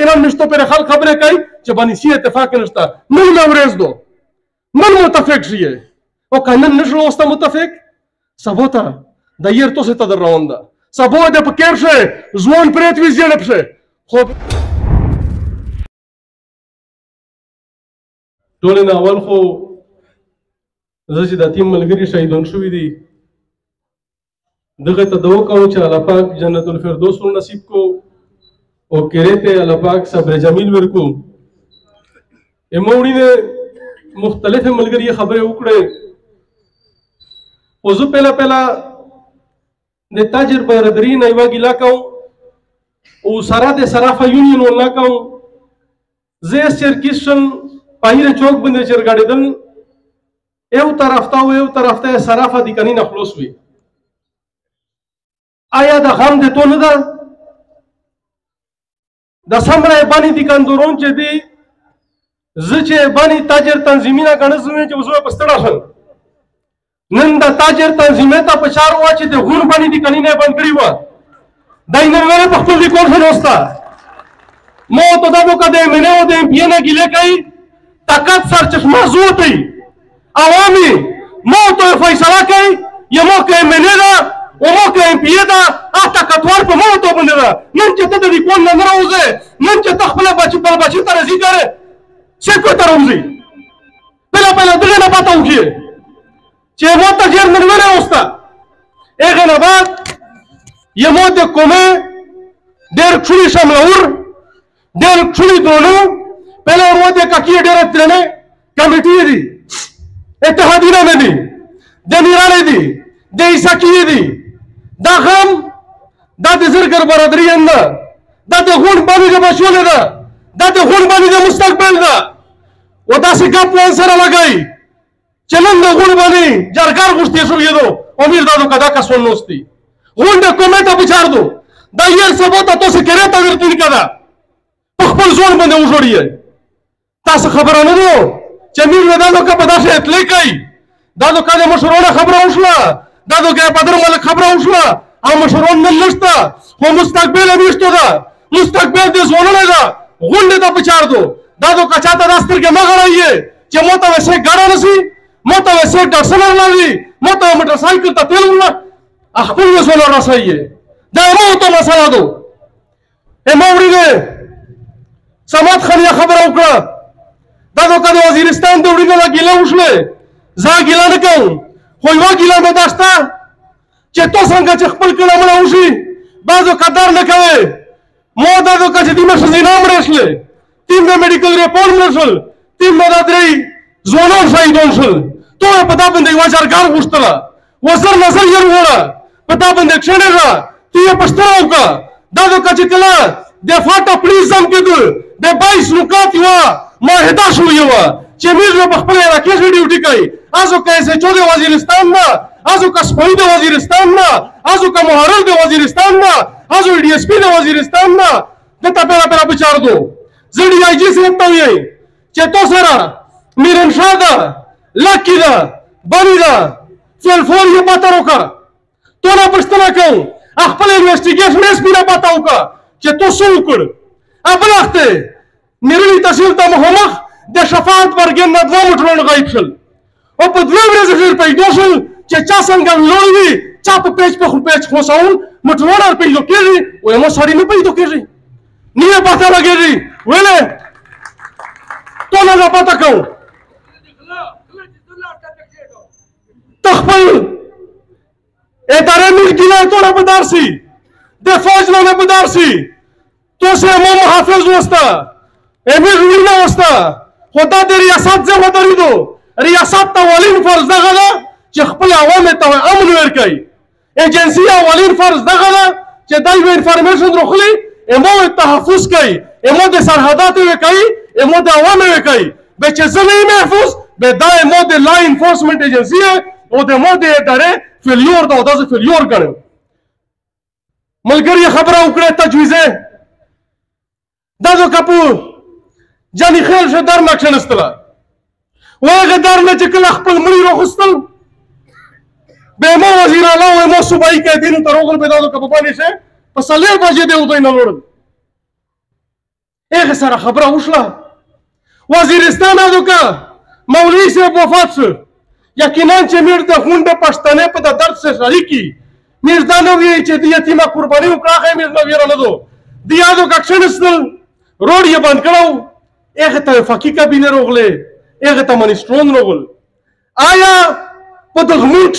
یقینا مشتو پر خلق خبره کوي چې باندې سی اتفاق نشته نن نورز دو من متفق شي او کنه نشو اوسه متفق سبوتا د ير تو ته روان ده سبو د پکیر شه زون پرېت ویزل پشه خو ټولنه اول خو زه چې د تیم ملګری شهیدون شوي دي دغه ته دعا کوم چې الله پاک جنت الفردوس نصیب کو او کرے اللہ پاک صبر جمیل ورکو اموڑی نے مختلف ملگر یہ خبریں اکڑے وزو پہلا پہلا نے تاجر برادرین ایوا گلا کاؤں او سارا دے صرافہ یونین واللہ کاؤں زیس چرکشن پاہیر چوک بندے چرگاڑی دن ایو طرفتا صرافہ دی کنی نخلوص ہوئی آیا دا غام دے تو ندا دا سمره بانی دی کاندورون چې دی زه چې بانی تاجر تنظیمینا ګڼزمې چې وزو پستړه شل نن دا تاجر تنظیمه ته په چار وا چې د غور بانی دی کني نه بند کړی و دای نه وره په خپل ریکورډ هنوستا مو ته دا وکړه د منو د پینا ګیله کوي طاقت سر چشمه زوتی عوامي مو ته فیصله کوي یمو کې منلا ومو کې پیدا اته کټوار په مو ته بندره نن چې ته د ریکورډ نه راوځي نن چې تخپل بچی ته رزي ګره څه کو ته راوځي بلا دغه نه پاتو کې چې مو ته جیر نه وره اوستا هغه نه بعد یمو ته کومه ډېر ټولي شملور ډېر ټولي دونو پهله مو ته ککی ډېر ترنه کمیټي دي اتحادیه نه دي د نیراله دي د ایساکی دي دا غم دا د زرګر برادری نه دا د غون باندې د بشول ده دا د غون باندې د مستقبل ده و دا څه ګپ وان سره لګای چلن د غون باندې جرګار غوښتي شو یدو امیر دادو کدا کا سن نوستي غون د کومه بچار دو دا یې سبا ته تاسو کړه تا ورته کړه په خپل ځون باندې وژوړی تاسو خبره نه دو چې میر دادو کا پداسه اتلې کوي دادو کا مشورونه خبره وشله دادو کې بدر ملک خبره وشله او مشورون نه لسته خو مستقبل وشته ده مستقبل دې زونه ده غونډه ته بچار دو دادو کا چاته راستر کې مغړایي چې مو ته وسه ګړه نسی مو ته وسه ډرسنر لاري مو ته موټر سایکل ته تیل ولا خپل زونه راسایي دا مو ته مسله دو امورینه سمات خلیا خبره وکړه دادو کا وزیرستان د وړینه ګیله وشله زه ګیله نه کوم خو یو ګیله مې داشته چې تو څنګه چې خپل کلام راوشي بعضو قدر نه کوي مو دادو کا چې دیمه شزینه مرشله تیم د میډیکل ریپورت مرشل تیم د درې زونو شهیدون شل تو په دا باندې واجرګار غوښتله وزر نظر یې وره په دا باندې څنګه تی پښتو کا دادو کا چې کله د فاټا پلیزم کېدل د 22 نکات یو معاهده شو یو چې موږ په خپل علاقې کې ډیوټي کوي ازو کیسه چود وزیرستان نه ازو کا سپوی د وزیرستان نه ازو کا محرر د وزیرستان نه ازو ډي اس پی د وزیرستان نه د تپلا پر بچار دو زړی آی جی سره ته وي چې تو سره میرن شاده لکی دا بنی دا فلفون یې پاتره وکړه تو نه پښتنه کوم خپل انویسټیګیشن یې سپیره پاتاو کا چې تو څه وکړ خپل وخت میرلی تحصیل ته مخامخ د شفاعت برګن نه دوه موټرونه غایب شول او په دوه ورځې کې پیدا شول چې چا څنګه لوی وي چا په پیچ په پیچ خلاصول موټرونه پیدا کېږي او مو سړی نه پیدا کېږي نیمه پته لګېږي ویلې تو نه پته کوم تخپل اداره ملکیه تو نه بدارسي د فوج نه بدارسي تو سه مو محافظ وستا امیر وینا وستا خدا د ریاست ځای ودرې دو ریاست ته ولین فرض دغه ده چې خپل عوام ته امن ورکړي ایجنسی اولین فرض دغه ده چې دای به انفارمیشن روخلي امو تحفظ کوي امو د سرحدات وکړي امو د عوام وکړي به چې زمي محفوظ به دا امو د لا انفورسمنت ایجنسی او د مو د اداره فیلیور دا د فیلیور کړي ملګری خبره وکړه تجویزه دغه کپو جانی خیل شه در نقشنستله وهغه در نه چې کله خپل مړي راغوستل به مو وزیر اعلی او مو صوبایي قائدینو ته راغلل به دغه کپو باندې شه په 4 بجې دی ودی نه وړل هغه سره خبره وشله وزیرستان ادوکه مولوي صاحب وفات شو یقینا چې میر د غونډه پښتنې په د درد سره شریکي میر دا نه وی چې د یتیمه قرباني وکړه هغه میر نه ویره نه دو د یادو کښنستل روډ یې بند کړو هغه ته فقې کابینه راغله هغه ته منسټرون راغل آیا په دغه ملک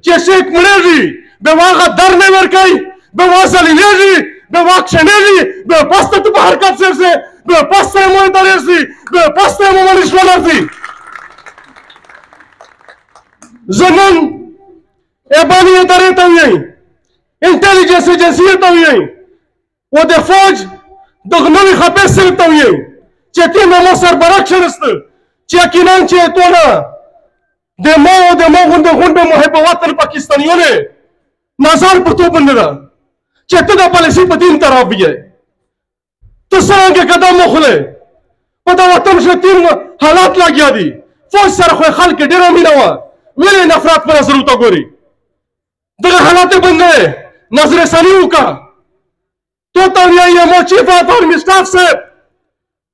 چې شیخ مړېږي به هغه در نه ورکوي به وازلیږي به واکشنېږي به پسته ته په حرکت سرسي به پسته مو درېږي به پسته مو منسټرون راځي زمون ابانی ادارې ته وایي انټيليجنس ایجنسي ته وایي و د فوج دغه نوي خبر سره ته وایي چې تیم مو سربراہ کښېنسته چې یقینا چې ټوله د مو غونډه محب وطن پاکستانیانو نظر پر تو بند ده چې ته د پالیسي په دین طرف یې ته څنګه قدم وخله په دا وطن شه تیم حالات لګیا دي فوج سره خو خلک ډېره مینه وه ولې نفرت په نظر ورته ګوري دغه حالات یې بندوي نظر ثاني وکړه تو ته وایي مو چیف اف آرمي سټاف صاحب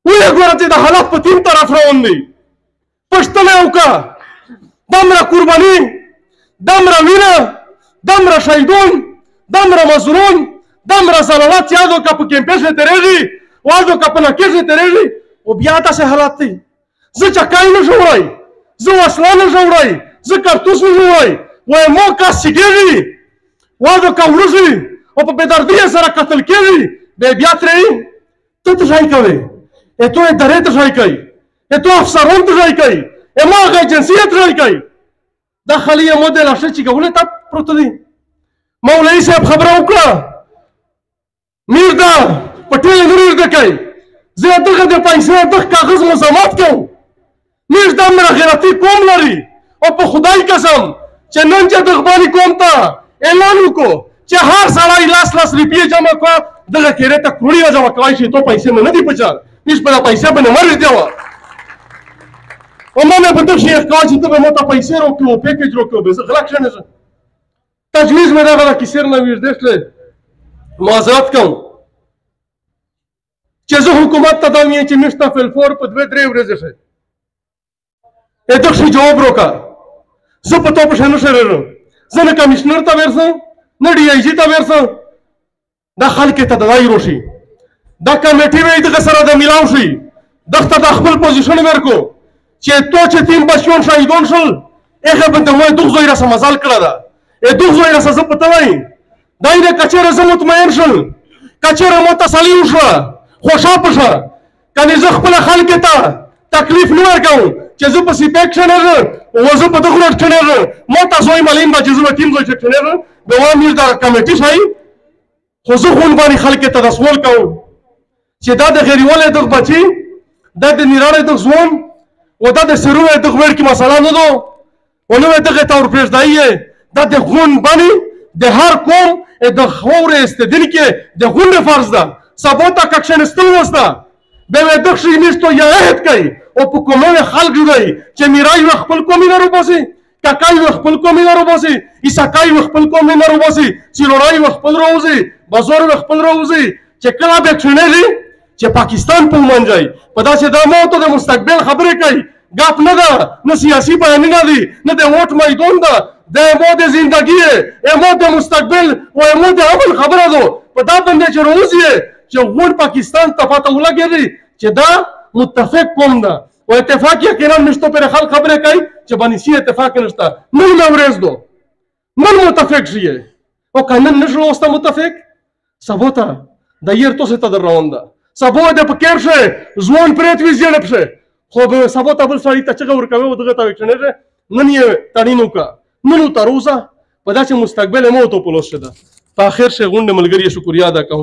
ولې ګوره چې د حالات په تیم طرف روان دي پښتنه وکړه دمره قرباني دمره وینه دمره شهیدون دمره مظلوم دمره زلالات یادو که په کمپیش تیریږي وادو که په نکیش تیریږي او بیا داسې حالات دي زه چکای نه جوړوي زه وسله نه جوړوي زه کارتوس نه جوړوي وایي مو کس چې کېږي وادو که وړوځي او په بېدردۍ سره قتل کېږي بیا ترې ته ته ځای کوې تو ادارې ته ځای کوي تو افسران ته ځای کوي ما هغه ایجنسي ته ځای کوي دا خالي یې مودې لاشه چې ګولې ته پروته دي مولوي صاحب خبره وکړه میر دا پټېل نه ورده کوي زه دغه د پیسې دغه کاغذ مزامات کوم میر دا مره غیرتي قوم لري او په خدای قسم چې نن چې دغه باندې قوم ته اعلان وکړو چې هر سړی لاس روپیې جمع کړه دغه کېرې ته کروڑی جمع کوي چې تو پیسې نه دي پچار نش په پیسې باندې مر دی و او ما په دغه شیخ کاج ته به مو ته پیسې روکو پیکیج روکو به غلط شنه تجویز مې دا غلا کیسر نه ویردشله معذرت کوم چې زه حکومت ته دا وایم چې مشته فل فور په 2-3 ورځې شه دغه جواب روکا زه په تو په شنه شرم زه نه کمشنر ته ورسم نه ډي آی جی ته ورسم دا خلک ته دای روشي دا کمیټي وې دغه سره د ملاو شي دغه د خپل پوزیشن ورکو چې تو چې تیم بچون شهیدون شول هغه به د وای دغه زوی را سمزال کړه دا دغه زوی را سزا پته وای دای نه کچره زه مطمئن شول کچره مو تسلی وشوه خوشا پشه کني زه خپل خلک ته تکلیف نه ورکوم چې زه په سیپیکشن او زه په دغه ورټ کنه مو تاسو یې مالین با چې زه ټیم زوی چې کنه به وامیر دا کمیټي شای خو زه خون باندې خلک ته رسول کوم چې دا د غریوالې دغه بچي دا د نیرانې دغه ځوان و دا د سروې دغه ور کې مسله نه دو ونو دغه تور پرېږدایي دا د خون باندې د هر قوم د خورې استدل کې د خون فرض ده سبا ته کښن استل وسته به دغه شي نشته یا عهد کوي او په کومه خلک جوړي چې میرای خپل قوم نه روباسي کاکای خپل قوم نه روباسي عیساکای خپل قوم نه روباسي سیلورای خپل روزي بازار خپل روزي چې کله به چنلي چې پاکستان په منځای په داسې د موت د مستقبل خبرې کوي ګاپ نه ده نه سیاسي بیان نه دي نه د ووټ میدان ده د مو د ژوندۍ مو د مستقبل او مو د عمل خبره ده په دا باندې چې روزي چې غوړ پاکستان ته پته ولګي چې دا متفق قوم ده او اتفاق یقینا نشته پر خلک خبره کوي چې باندې سي اتفاق نشته نن نورز دو من متفق شي او کنه نشو واست متفق سبوتا د ير تو ته روان ده سبو د پکیر شه ځوان پرېت ویژن پشه خو به سبو ته بل سړی ته چغه ورکوي او دغه ته وښنه نن یې تړینو کا نن تر اوسه په داسې مستقبل مو ته پلوس شه ده په اخر شه غونډه ملګری شکریا ادا کوم